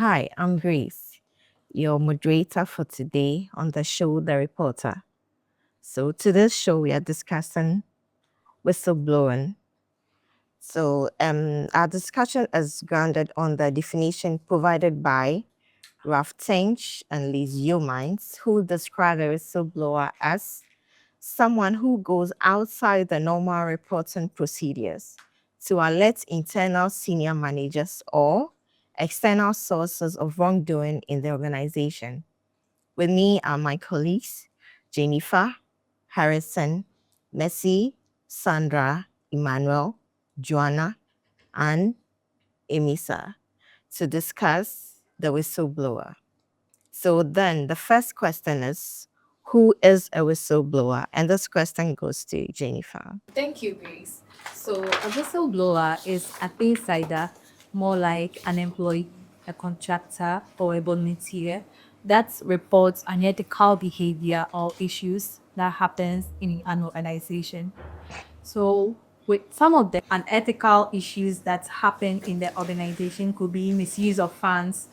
Hi, I'm Grace, your moderator for today on the show The Reporter. So, today's show, we are discussing whistleblowing. Our discussion is grounded on the definition provided by Tench and Liz Yeomans, who describe a whistleblower as someone who goes outside the normal reporting procedures to alert internal senior managers or external sources of wrongdoing in the organization. With me are my colleagues, Jennifer, Harrison, Messi, Sandra, Emmanuel, Joanna, and Emisa to discuss the whistleblower. So then the first question is, who is a whistleblower? And this question goes to Jennifer. Thank you, Grace. So, a whistleblower is an insider, more like an employee, a contractor, or a volunteer that reports unethical behavior or issues that happens in an organization. So, with some of the unethical issues that happen in the organization could be misuse of funds,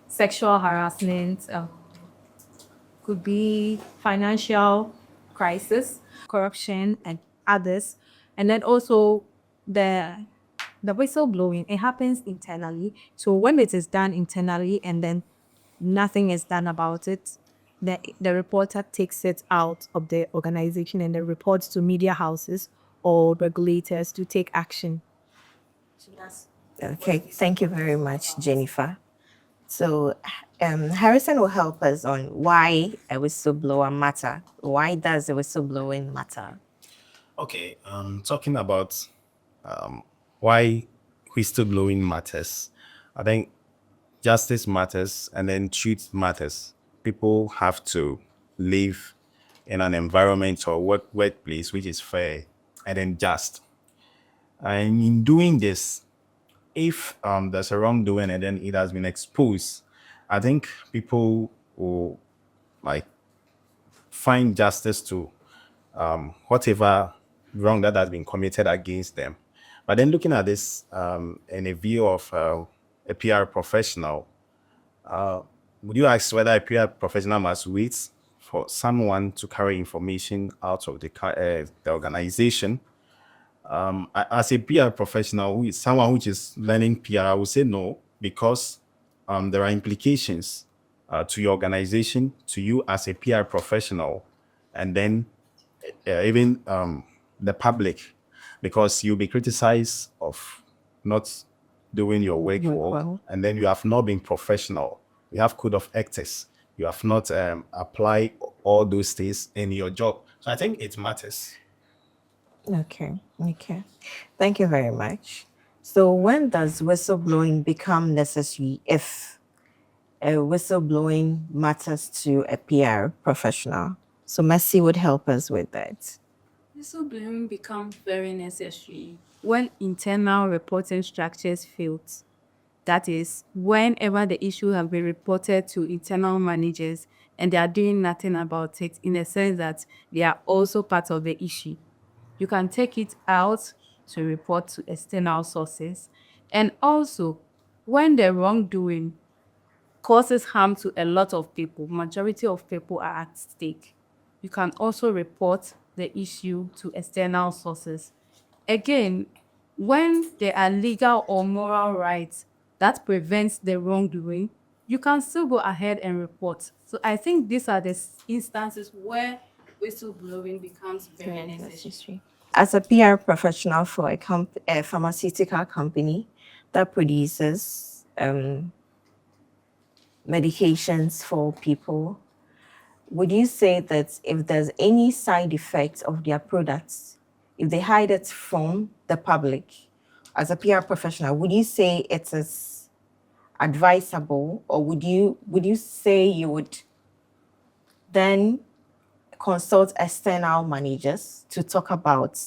sexual harassment, could be financial crisis, corruption, and others. And then also the whistleblowing, it happens internally. So when it is done internally and then nothing is done about it, the reporter takes it out of the organization and then reports to media houses or regulators to take action. So that's Okay, thank you very much, Jennifer. So Harrison will help us on why a whistleblower matter. Why does a whistleblowing matter? Okay, talking about why whistleblowing matters. I think justice matters and then truth matters. People have to live in an environment or workplace which is fair and then just. And in doing this, if there's a wrongdoing and then it has been exposed, I think people will like find justice to whatever wrong that has been committed against them. But then looking at this in a view of a PR professional, would you ask whether a PR professional must wait for someone to carry information out of the organization? As a PR professional, who is someone which is learning PR, I would say no, because there are implications to your organization, to you as a PR professional, and then even the public, because you'll be criticized of not doing your work well, and then you have not been professional. You have code of ethics. You have not applied all those things in your job. So I think it matters. Okay. Thank you very much. So when does whistleblowing become necessary if a whistleblowing matters to a PR professional? So Messi would help us with that. whistleblowing becomes very necessary when internal reporting structures fail. That is, whenever the issue has been reported to internal managers and they are doing nothing about it, in the sense that they are also part of the issue. You can take it out to report to external sources. And also, when the wrongdoing causes harm to a lot of people, majority of people are at stake, you can also report the issue to external sources. Again, when there are legal or moral rights that prevents the wrongdoing, you can still go ahead and report. So I think these are the instances where whistleblowing becomes very necessary. As a PR professional for a pharmaceutical company that produces medications for people, would you say that if there's any side effects of their products, if they hide it from the public, as a PR professional, would you say it is advisable, or would you say you would then consult external managers to talk about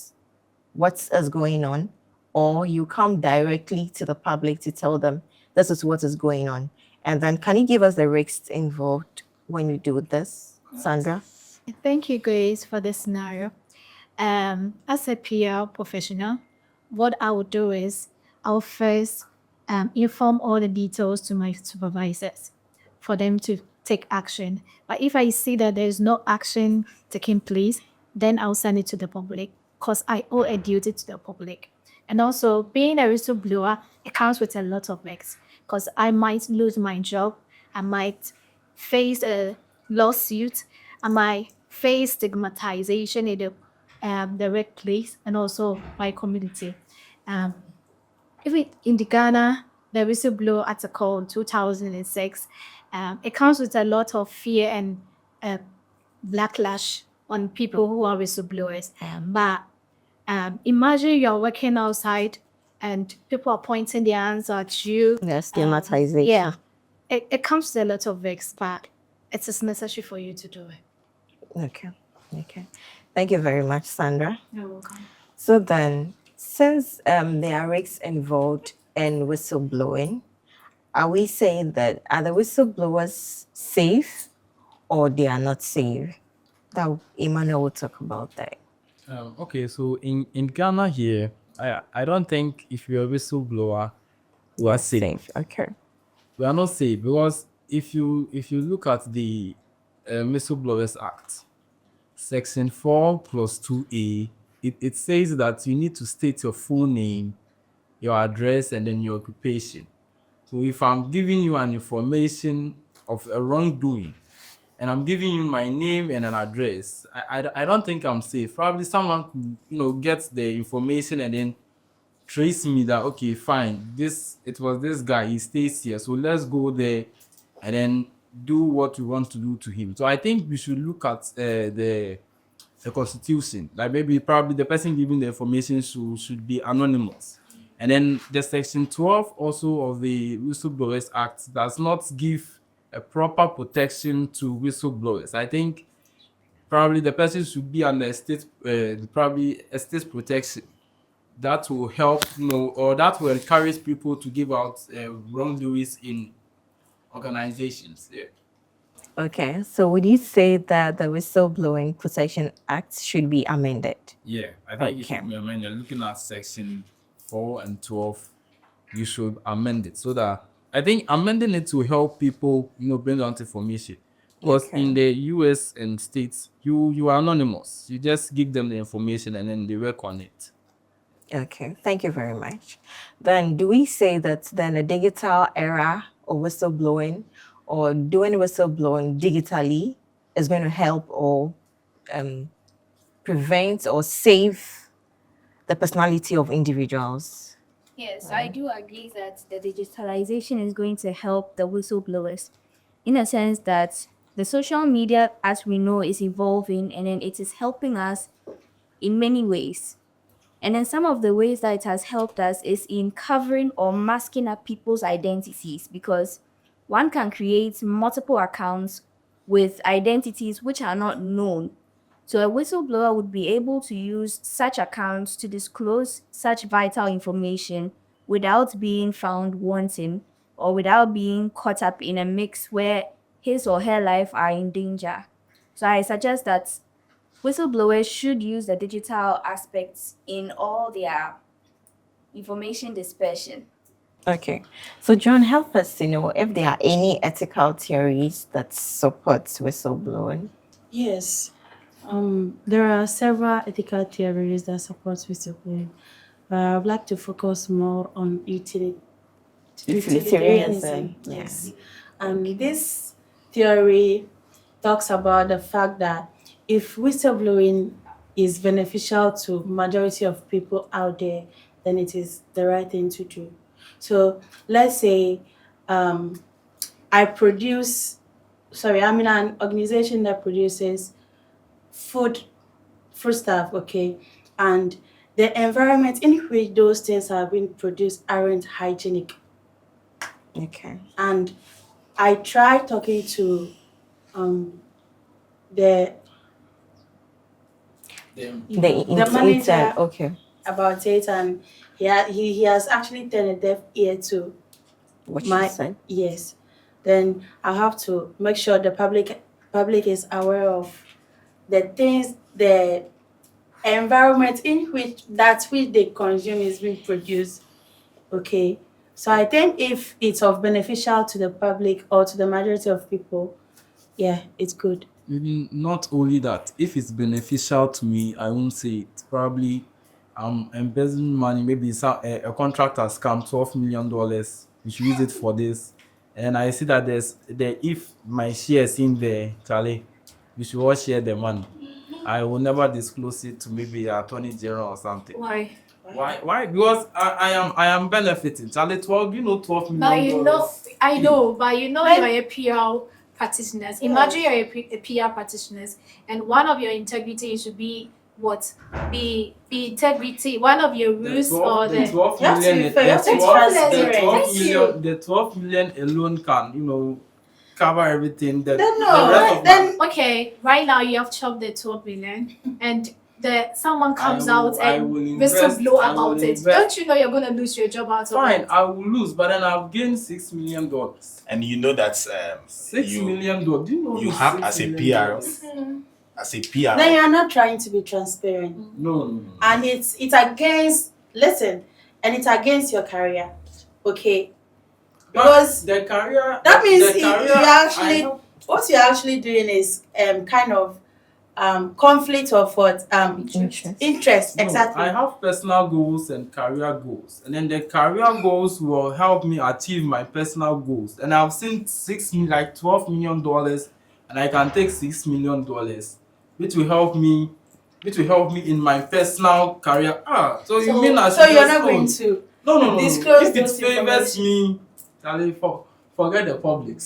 what is going on, or you come directly to the public to tell them this is what is going on? And then can you give us the risks involved when you do this, Sandra? Thank you, Grace, for this scenario. As a PR professional, what I would do is I'll first inform all the details to my supervisors for them to take action. But if I see that there is no action taking place, then I'll send it to the public because I owe a duty to the public. And also, being a whistleblower, it comes with a lot of risks because I might lose my job, I might face a lawsuit, I might face stigmatization in the workplace and also my community. Um, Even in the Ghana, the whistleblower article in 2006, it comes with a lot of fear and uh, backlash on people who are whistleblowers. But imagine you're working outside and people are pointing their hands at you. Yes, stigmatization. Yeah, it comes with a lot of risks, but it is necessary for you to do it. Okay. Okay. Thank you very much, Sandra. You're welcome. So then, since there are risks involved in whistleblowing, are we saying that are the whistleblowers safe or they are not safe? That Emmanuel will talk about that. Okay, so in Ghana here, I don't think if you're a whistleblower, you are safe. Okay. We are not safe because if you look at the Whistleblowers Act, Section 4+2A, it says that you need to state your full name, your address, and then your occupation. So if I'm giving you an information of a wrongdoing, and I'm giving you my name and an address, I don't think I'm safe. Probably someone could, get the information and then trace me that, okay, fine, it was this guy, he stays here, so let's go there and then do what we want to do to him. So I think we should look at the constitution, like maybe probably the person giving the information should be anonymous. And then the section 12 also of the Whistleblowers Act does not give a proper protection to whistleblowers. I think probably the person should be under state, probably a state protection that will help, or that will encourage people to give out wrongdoings in organizations. Yeah. Okay. So would you say that the Whistleblowing Protection Act should be amended? Yeah, I think Okay. when you're looking at section 4 and 12, you should amend it so that I think amending it will help people, bring out information. Because Okay. in the US and states, you are anonymous. You just give them the information and then they work on it. Okay, thank you very much. Then, do we say that then a digital era of whistleblowing or doing whistleblowing digitally is going to help or prevent or save the personality of individuals? Yes, I do agree that the digitalization is going to help the whistleblowers in a sense that the social media, as we know, is evolving and then it is helping us in many ways. And then some of the ways that it has helped us is in covering or masking up people's identities because one can create multiple accounts with identities which are not known. So a whistleblower would be able to use such accounts to disclose such vital information without being found wanting or without being caught up in a mix where his or her life are in danger. So I suggest that whistleblowers should use the digital aspects in all their information dispersion. Okay, so John, help us to know if there are any ethical theories that support whistleblowing. Yes, there are several ethical theories that support whistleblowing, but I would like to focus more on utilitarianism. Yes, and this theory talks about the fact that if whistleblowing is beneficial to majority of people out there, then it is the right thing to do. So let's say I produce, sorry, I'm in an organization that produces food stuff, okay, and the environment in which those things are being produced aren't hygienic. Okay. And I tried talking to the The manager okay. about it, and he has actually turned a deaf ear to What my you said. yes. Then I have to make sure the public is aware of the things, the environment in which that which they consume is being produced. Okay. So I think if it's of beneficial to the public or to the majority of people, yeah, it's good. Maybe not only that. If it's beneficial to me, I won't say it. Probably I'm embezzling money. Maybe a contract has come $12 million. We should use it for this. And I see that if my share is in there, Charlie, we should all share the money. I will never disclose it to maybe attorney general or something. Why? Why? Because I am benefiting. Charlie, 12, $12 million. But you know, I know, but you know, you're a PR practitioners. Imagine you're a PR practitioners, and one of your integrity should be what? Be integrity. One of your rules or the 12 You have to million, be fair, you have to be transparent. the 12 million alone can, cover everything. The Then rest of then okay. Right now you have chopped the 12 million, and someone comes out and whistleblow about it. invest. Don't you know you're gonna lose your job out of Fine, it? I will lose, but then I've gained $6 million. And you know that $6 you, million. Do you know you the have $6 as a million? PR, as a PR. then you're not trying to be transparent. No. And it's against and it's against your career. Okay. But Because the career. that means the you career, actually I know. what you're actually doing is kind of conflict of what interest No, exactly. I have personal goals and career goals, and then the career goals will help me achieve my personal goals. And I've seen $12 million, and I can take $6 million, which will help me in my personal career. So you mean I So should you're just not go- going to No. disclose If it those favors me, Charlie, forget the public.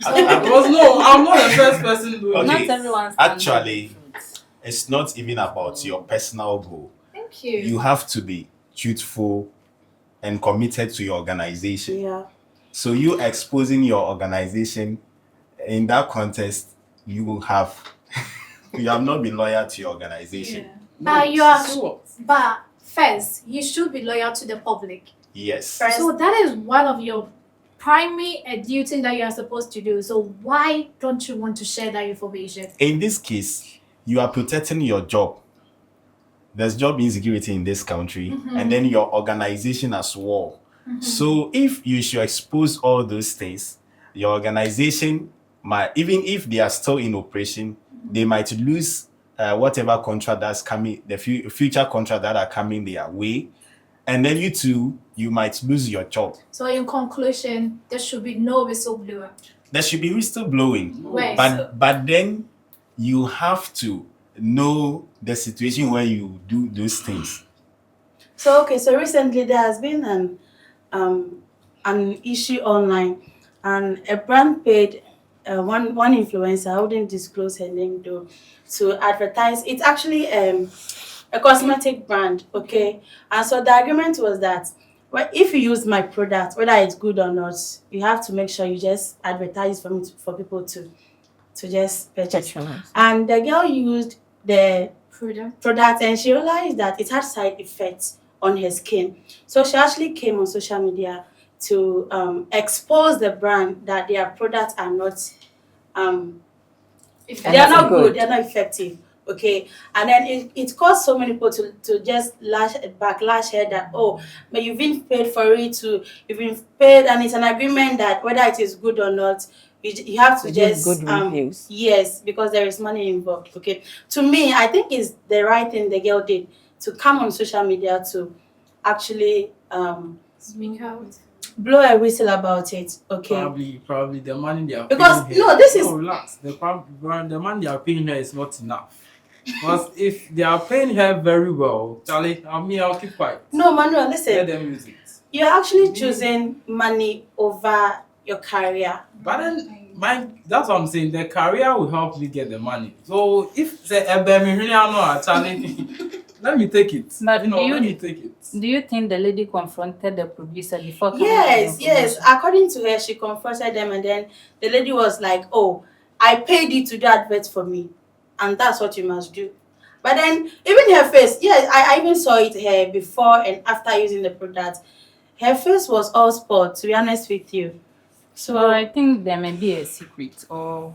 I- Because no, I'm not the first person doing Okay. Not everyone stands Actually, for the truth. it's not even about your personal goal. Thank you. You have to be truthful and committed to your organization. yeah. So you exposing your organization in that context, you have not been loyal to your organization. But you are. So what? But first, you should be loyal to the public. Yes. First- So that is one of your primary duty that you are supposed to do. So why don't you want to share that information? In this case, you are protecting your job. There's job insecurity in this country, and then your organization as well. So if you should expose all those things, your organization might, even if they are still in operation, they might lose whatever contract that's coming, the future contract that are coming their way, and then you might lose your job. So in conclusion, there should be no whistleblower. There should be whistleblowing, Wait, but then you have to know the situation where you do those things. So recently there has been an issue online, and a brand paid one influencer, I wouldn't disclose her name though, to advertise. It's actually a cosmetic brand, okay? And so the argument was that, well, if you use my product, whether it's good or not, you have to make sure you just advertise for people to just purchase. Patronize. And the girl used the product. product, and she realized that it had side effects on her skin. So she actually came on social media to expose the brand that their products are not If they are not good. good, they're not effective. Okay, and then it caused so many people to just backlash her that, oh, but you've been paid for it, you've been paid, and it's an agreement that whether it is good or not, you have to To give just good reviews. yes, because there is money involved. Okay, to me, I think it's the right thing the girl did to come on social media to actually speak out. blow a whistle about it. Okay, Probably the money they are Because, paying her. no, this is- relax. The money they are paying her is not enough. Because if they are paying her very well, Charlie, I'll keep quiet. no, Manuel, Let listen, them use it. you're actually choosing money over your career. But then that's what I'm saying. The career will help me get the money. So if the Charlie, let me take it. But Let me take it. Do you think the lady confronted the producer before coming Yes, to the yes. information? According to her, she confronted them, and then the lady was like, "Oh, I paid you to do advert for me, and that's what you must do." But then, even her face, yes, I even saw it here before and after using the product. Her face was all spot, to be honest with you. So I think there may be a secret or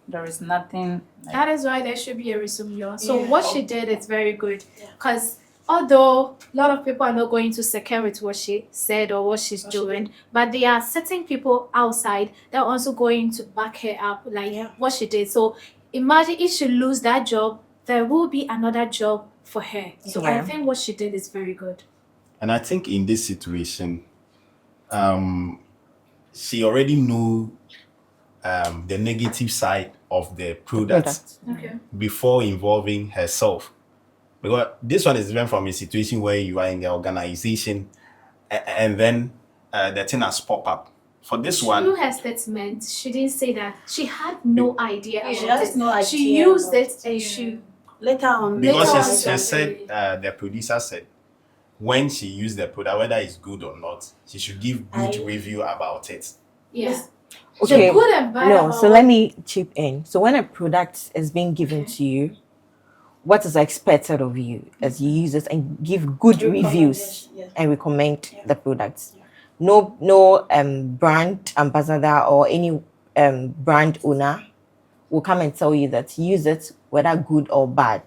there is nothing. That is why there should be a whistleblower. So Yeah. what she did is very good, Yeah. because although a lot of people are not going to second with what she said or what she's doing, but there are certain people outside that are also going to back her up, like what she did. So imagine if she lose that job, there will be another job for her. So I Yeah. think what she did is very good. And I think in this situation, she already knew the negative side of the product Okay. before involving herself. Because this one is different from a situation where you are in the organization and then the thing has popped up. For this Through one, her statement, she didn't say that she had no idea about She has it. no She idea used about it and she Later on, because Later on, she said, the producer said, when she used the product, whether it's good or not, she should give good review about it. yes. Okay. The good and bad No, about so let me chip in. So when a product is being given to you, what is expected of you as you use it and give good reviews and recommend the products. No brand ambassador or any brand owner will come and tell you that use it whether good or bad.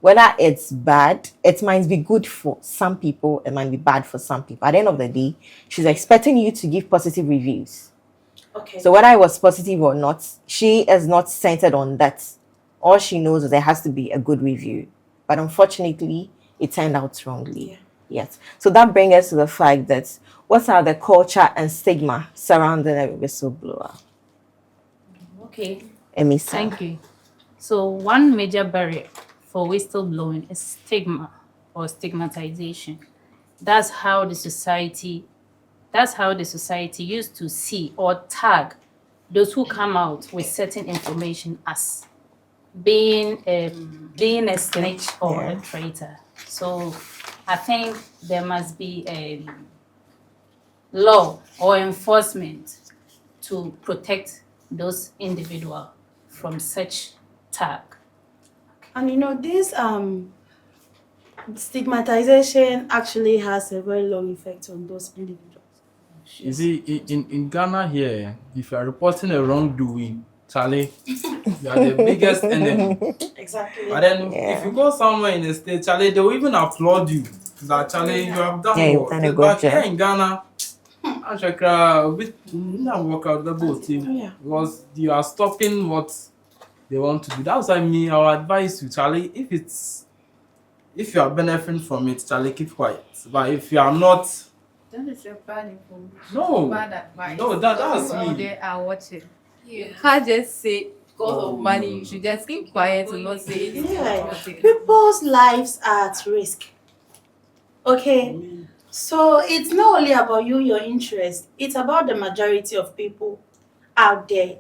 Whether it's bad, it might be good for some people, it might be bad for some people. At the end of the day, she's expecting you to give positive reviews. Okay. So whether it was positive or not, she is not centered on that. All she knows is there has to be a good review. But unfortunately, it turned out wrongly. Yes. So that brings us to the fact that what are the culture and stigma surrounding a whistleblower? Okay, Emisa. thank you. So one major barrier for whistleblowing is stigma or stigmatization. That's how the society used to see or tag those who come out with certain information as being a snitch or a traitor. So I think there must be a law or enforcement to protect those individuals from such tag. And this stigmatization actually has a very long effect on those individuals. You see, in Ghana here, if you are reporting a wrongdoing, Charlie, you are the biggest enemy. Exactly. But then if you go somewhere in the state, Charlie, they will even applaud you. That Charlie, you have done Yeah, you've well. done a good But here job. in Ghana, I should cry. We not work out the boat team Yeah. because you are stopping what they want to do. That's why me, I will advise you, Charlie. If you are benefiting from it, Charlie, keep quiet. But if you are not, That is a bad information. no, Bad advice. no, that's People out me. there are watching. You can't just say because of money. You should just keep quiet and not say anything about it. People's lives are at risk. Okay. So it's not only about you, your interest. It's about the majority of people out there.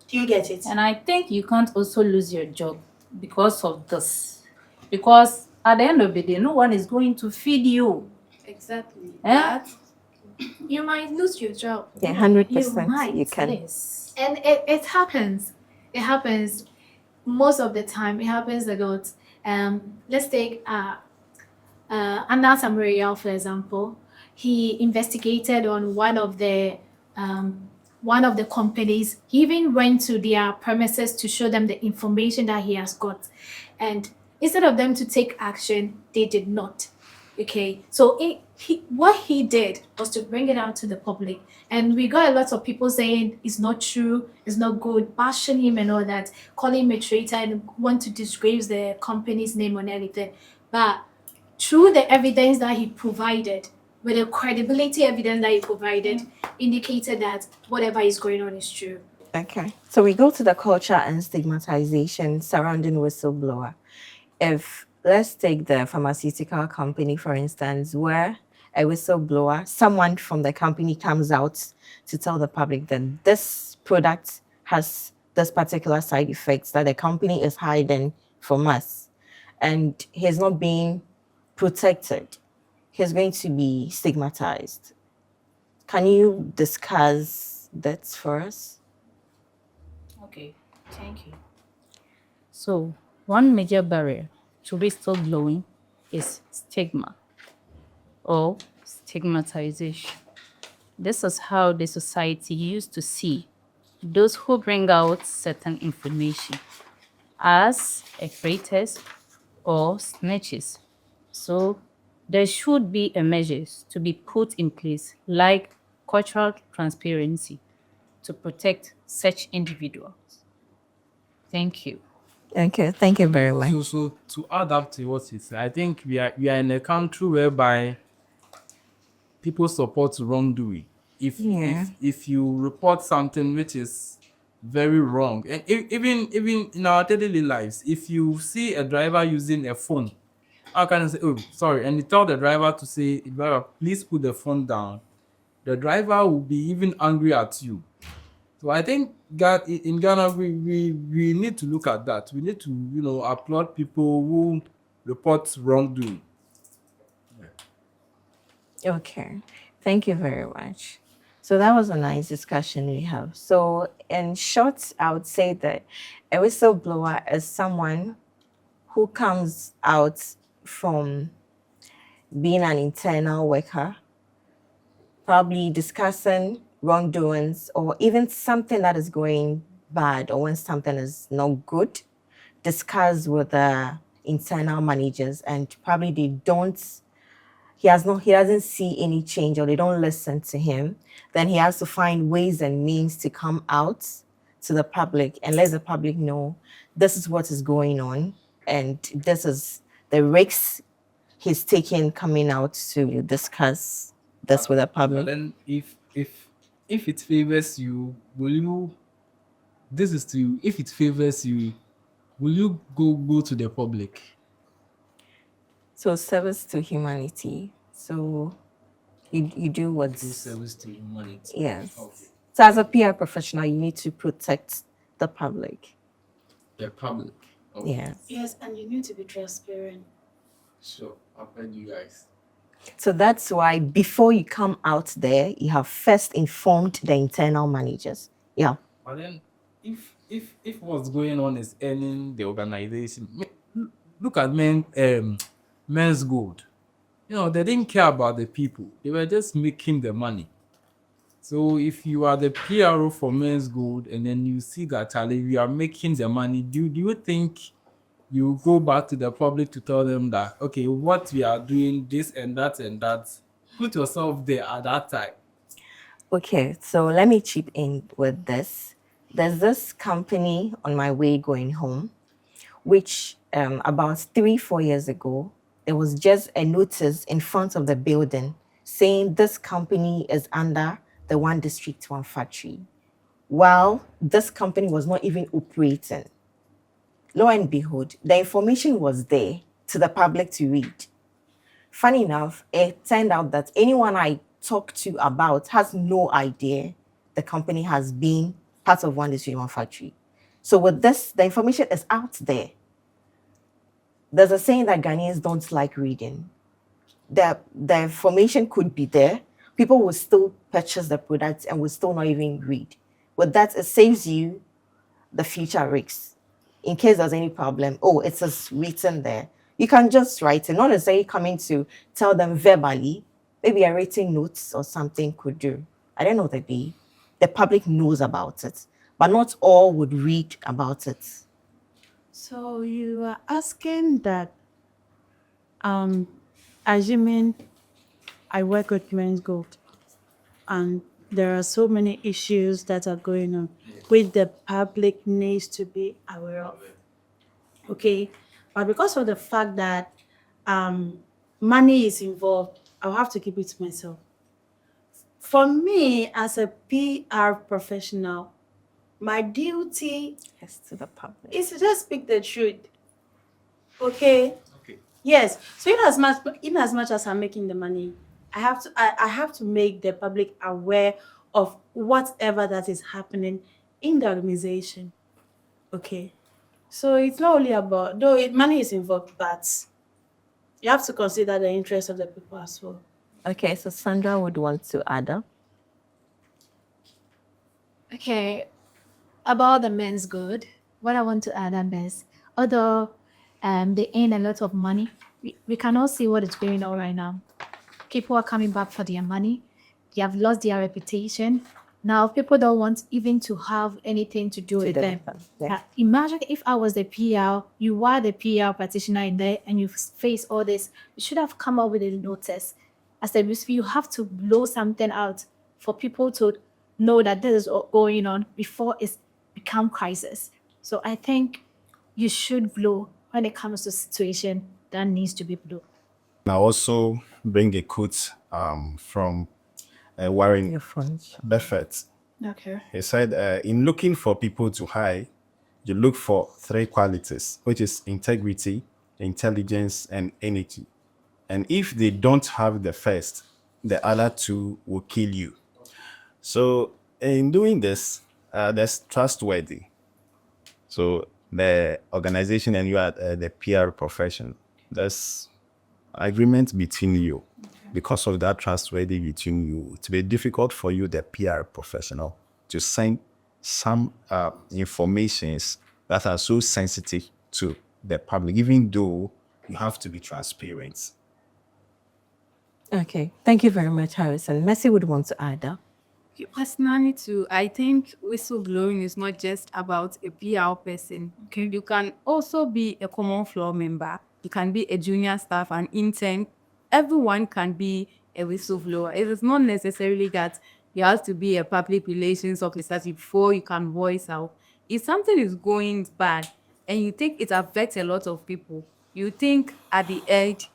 Do you get it? And I think you can't also lose your job because of this. Because at the end of the day, no one is going to feed you. Exactly. Eh? But you might lose your job. Yeah, You 100% might, you can. yes. And it happens. It happens most of the time. It happens a lot. Let's take Anna Samariel, for example. He investigated on one of the companies. He even went to their premises to show them the information that he has got. And instead of them to take action, they did not. Okay, so what he did was to bring it out to the public, and we got a lot of people saying it's not true, it's not good, bashing him and all that, calling him a traitor and want to disgrace the company's name and everything. But through the evidence that he provided, with the credibility evidence that he provided, indicated that whatever is going on is true. Okay. So we go to the culture and stigmatization surrounding whistleblower. If let's take the pharmaceutical company, for instance, where a whistleblower, someone from the company comes out to tell the public that this product has this particular side effects that the company is hiding from us, and he's not being protected, he's going to be stigmatized. Can you discuss that for us? Okay, thank you. So, one major barrier to whistleblowing is stigma or stigmatization. This is how the society used to see those who bring out certain information as traitors or snitches. So there should be a measures to be put in place, like cultural transparency, to protect such individuals. Thank you. Okay, thank you very much. So to add up to what you said, I think we are in a country whereby people support wrongdoing. Yeah. If you report something which is very wrong, and even in our daily lives, if you see a driver using a phone, how can I say, oh, sorry, and you tell the driver to say, driver, please put the phone down, the driver will be even angry at you. So I think in Ghana, we need to look at that. We need to, applaud people who report wrongdoing. Okay, thank you very much. So that was a nice discussion we have. So in short, I would say that a whistleblower is someone who comes out from being an internal worker, probably discussing wrongdoings or even something that is going bad or when something is not good, discuss with the internal managers and probably they don't he doesn't see any change or they don't listen to him, then he has to find ways and means to come out to the public and let the public know this is what is going on and this is the risks he's taking coming out to discuss this with the But public. then if it favors you, will you this is to you, if it favors you, will you go to the public? So service to humanity. So you do Do what's service to humanity. yes. Okay. So as a PR professional, you need to protect the public. The public. Okay. Yes. Yes, and you need to be transparent. Sure. I've heard you guys. So that's why before you come out there, you have first informed the internal managers. Yeah. But then if what's going on is earning the organization, look at men's gold. They didn't care about the people. They were just making the money. So if you are the PRO for men's gold and then you see that Charlie, we are making the money, do you think you go back to the public to tell them that, okay, what we are doing, this and that, put yourself there at that time? Okay, so let me chip in with this. There's this company on my way going home, which about 3-4 years ago, there was just a notice in front of the building saying this company is under the one district, one factory. While this company was not even operating. Lo and behold, the information was there to the public to read. Funny enough, it turned out that anyone I talked to about has no idea the company has been part of one district, one factory. So with this, the information is out there. There's a saying that Ghanaians don't like reading. The information could be there. People will still purchase the products and will still not even read. With that, it saves you the future risks. In case there's any problem, it is written there. You can just write it, not necessarily coming to tell them verbally. Maybe a written notes or something could do. I don't know the public knows about it, but not all would read about it. So you are asking that, assuming I work with Men's Gold, and there are so many issues that are going on, which the public needs to be aware of. Okay, but because of the fact that money is involved, I'll have to keep it to myself. For me, as a PR professional, my duty Yes, to the public. is to just speak the truth. Okay. Okay. Yes. So in as much as I'm making the money, I have to make the public aware of whatever that is happening in the organization. Okay. So it's not only about money is involved, but you have to consider the interest of the people as well. Okay, so Sandra would want to add up. Okay, about the men's good, what I want to add on is, although they earn a lot of money, we cannot see what is going on right now. People are coming back for their money. They have lost their reputation. Now people don't want even to have anything to do with them. Yeah. Imagine if I was the PR, you are the PR practitioner in there, and you face all this. You should have come up with a notice. As a business, you have to blow something out for people to know that this is going on before it's become crisis. So I think you should blow when it comes to situation that needs to be blown. I also bring a quote from Warren Your phone. Buffett. Okay. He said, in looking for people to hire, you look for three qualities, which is integrity, intelligence, and energy. And if they don't have the first, the other two will kill you. So in doing this, that's trustworthy. So the organization and you are the PR profession, there's agreement between you. Because of that trustworthy between you, it will be difficult for you, the PR professional, to send some informations that are so sensitive to the public, even though you have to be transparent. Okay. Thank you very much, Harrison. Mercy would want to add that. Personally, too, I think whistleblowing is not just about a PR person. Okay. You can also be a common floor member. You can be a junior staff, an intern. Everyone can be a whistleblower. It is not necessarily that you have to be a public relations officer before you can voice out. If something is going bad and you think it affects a lot of people, you think at the edge,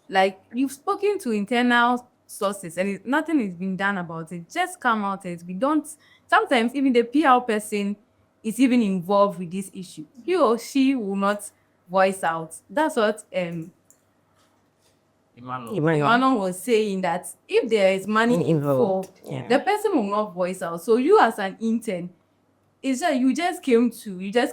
like you've spoken to internal sources and nothing is being done about it, just come out and we don't. Sometimes even the PR person is even involved with this issue, he or she will not voice out. That's what Emmanuel. Manon was saying, that if there is money Involved, involved, yeah. the person will not voice out. So you as an intern, it's just you just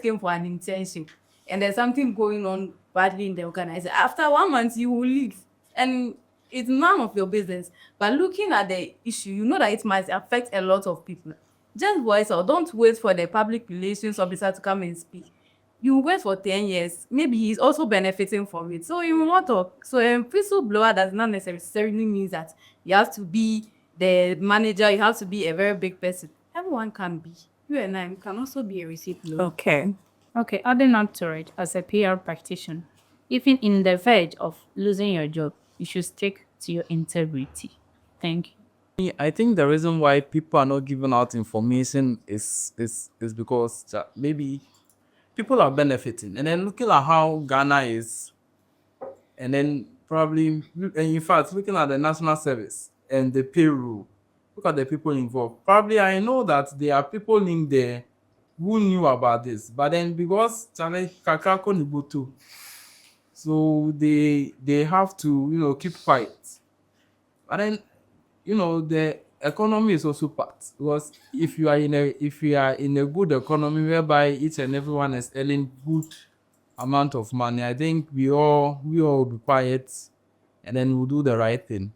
came for an internship and there's something going on badly in the organization. After 1 month, you will leave. And it's none of your business. But looking at the issue, you know that it might affect a lot of people. Just voice out. Don't wait for the public relations officer to come and speak. You wait for 10 years. Maybe he's also benefiting from it. So you will not talk. So a whistleblower does not necessarily mean that you have to be the manager, you have to be a very big person. Everyone can be. You and I can also be a whistleblower. Okay. Okay, adding up to it, as a PR practitioner, even in the verge of losing your job, you should stick to your integrity. Thank you. I think the reason why people are not giving out information is because maybe people are benefiting, and then looking at how Ghana is, and then probably, and in fact, looking at the national service and the payroll, look at the people involved. Probably I know that there are people in there who knew about this, but then because Chale Kakako Nibutu, so they have to keep quiet. But then the economy is also part, because if you are in a good economy whereby each and everyone is earning good amount of money, I think we all will be quiet, and then we'll do the right thing.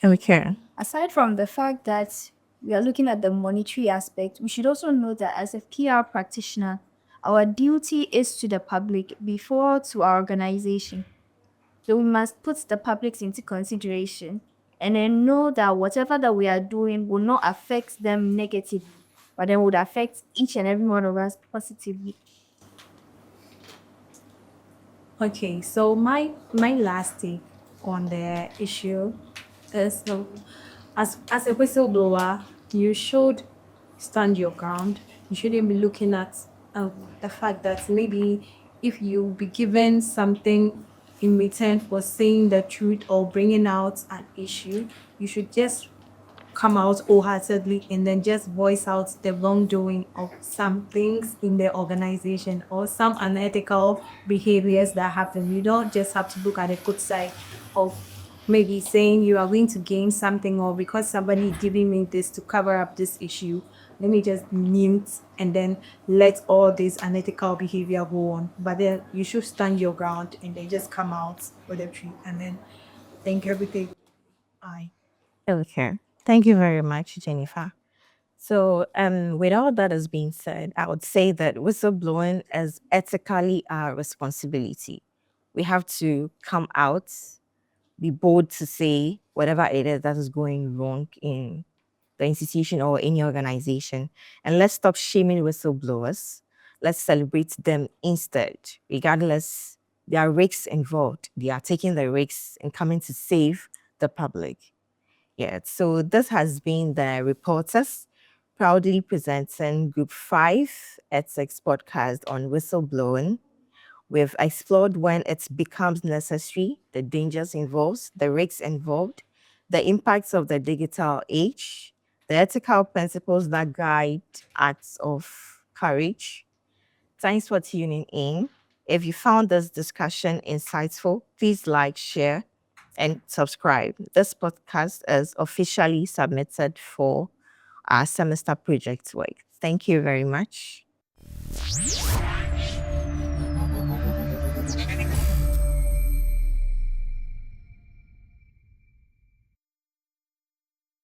Okay. Aside from the fact that we are looking at the monetary aspect, we should also know that as a PR practitioner, our duty is to the public before to our organization. So we must put the public into consideration and then know that whatever that we are doing will not affect them negatively, but then would affect each and every one of us positively. Okay, so my last take on the issue is, so as a whistleblower, you should stand your ground. You shouldn't be looking at the fact that maybe if you be given something in return for saying the truth or bringing out an issue, you should just come out wholeheartedly and then just voice out the wrongdoing of some things in the organization or some unethical behaviors that happen. You don't just have to look at the good side of maybe saying you are going to gain something, or because somebody is giving me this to cover up this issue, let me just mute and then let all this unethical behavior go on. But then you should stand your ground and then just come out with the truth and then think everything. Okay. Thank you very much, Jennifer. So, with all that has been said, I would say that whistleblowing is ethically our responsibility. We have to come out, be bold to say whatever it is that is going wrong in the institution or any organization. And let's stop shaming whistleblowers. Let's celebrate them instead. Regardless, there are risks involved. They are taking the risks and coming to save the public. Yeah, so this has been the Reporters proudly presenting Group 5 Ethics podcast on whistleblowing. We've explored when it becomes necessary, the dangers involved, the risks involved, the impacts of the digital age, the ethical principles that guide acts of courage. Thanks for tuning in. If you found this discussion insightful, please like, share, and subscribe. This podcast is officially submitted for our semester project work. Thank you very much.